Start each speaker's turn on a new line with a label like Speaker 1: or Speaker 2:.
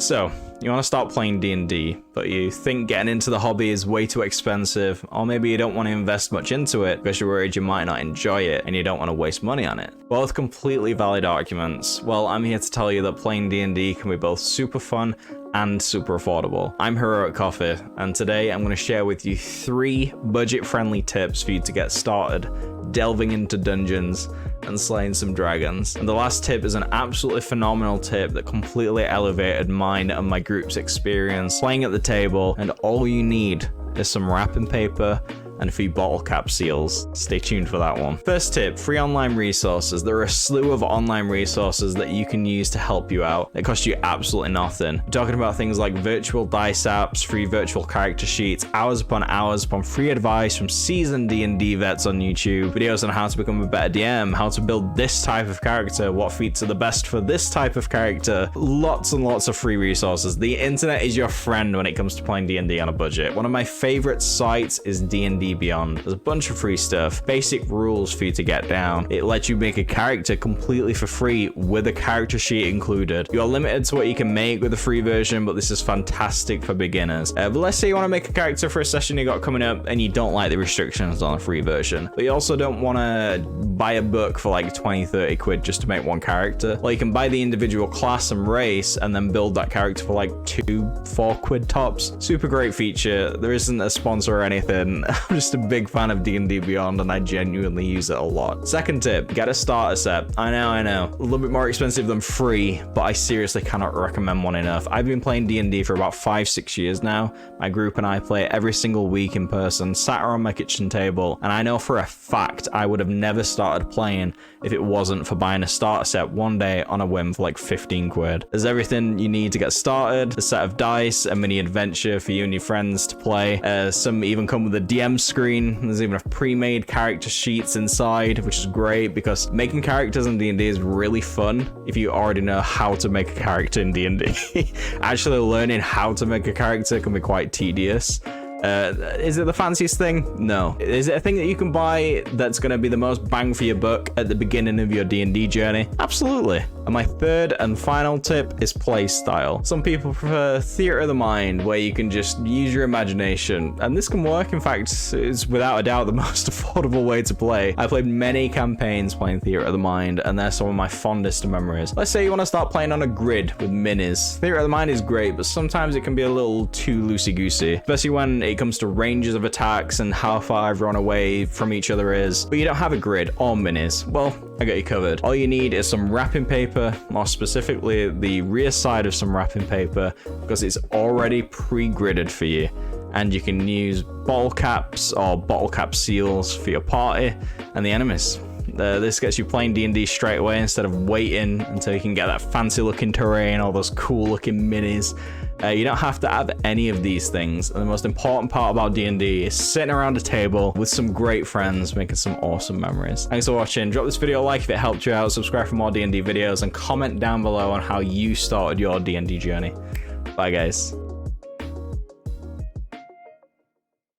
Speaker 1: So, you want to start playing D&D, but you think getting into the hobby is way too expensive, or maybe you don't want to invest much into it because you're worried you might not enjoy it and you don't want to waste money on it. Both completely valid arguments. Well, I'm here to tell you that playing D&D can be both super fun and super affordable. I'm Heroic Coffee, and today I'm going to share with you 3 budget-friendly tips for you to get started delving into dungeons and slaying some dragons. And the last tip is an absolutely phenomenal tip that completely elevated mine and my group's experience playing at the table, and all you need is some wrapping paper and a few bottle cap seals. Stay tuned for that one. First tip, free online resources. There are a slew of online resources that you can use to help you out. They cost you absolutely nothing. We're talking about things like virtual dice apps, free virtual character sheets, hours upon free advice from seasoned D&D vets on YouTube, videos on how to become a better DM, how to build this type of character, what feats are the best for this type of character. Lots and lots of free resources. The internet is your friend when it comes to playing D&D on a budget. One of my favorite sites is D&D Beyond. There's a bunch of free stuff, basic rules for you to get down. It lets you make a character completely for free with a character sheet included. You're limited to what you can make with the free version, but this is fantastic for beginners. But let's say you want to make a character for a session you got coming up and you don't like the restrictions on a free version, but you also don't want to buy a book for like 20-30 quid just to make one character. Well, you can buy the individual class and race and then build that character for like 2-4 quid tops. Super great feature. There isn't a sponsor or anything. I'm just a big fan of D&D Beyond and I genuinely use it a lot. Second tip, get a starter set. I know, a little bit more expensive than free, but I seriously cannot recommend one enough. I've been playing D&D for about 5-6 years now. My group and I play it every single week in person, sat around my kitchen table, and I know for a fact I would have never started playing if it wasn't for buying a starter set one day on a whim for like 15 quid. There's everything you need to get started, a set of dice, a mini adventure for you and your friends to play. Some even come with a DM screen. There's even a pre-made character sheets inside, which is great because making characters in D&D is really fun if you already know how to make a character in D&D. Actually learning how to make a character can be quite tedious. Is it the fanciest thing? No. Is it a thing that you can buy that's going to be the most bang for your buck at the beginning of your D&D journey? Absolutely. And my third and final tip is play style. Some people prefer theater of the mind, where you can just use your imagination, and this can work. In fact, it's without a doubt the most affordable way to play. I played many campaigns playing theater of the mind, and they're some of my fondest memories. Let's say you want to start playing on a grid with minis. Theater of the mind is great, but sometimes it can be a little too loosey-goosey, especially when it comes to ranges of attacks and how far everyone away from each other is. But you don't have a grid or minis. Well, I got you covered. All you need is some wrapping paper, more specifically the rear side of some wrapping paper, because it's already pre-gridded for you. And you can use bottle caps or bottle cap seals for your party and the enemies. This gets you playing D&D straight away instead of waiting until you can get that fancy looking terrain, all those cool looking minis. You don't have to have any of these things. And the most important part about D&D is sitting around a table with some great friends, making some awesome memories. Thanks for watching. Drop this video a like if it helped you out, subscribe for more D&D videos, and comment down below on how you started your D&D journey. Bye guys.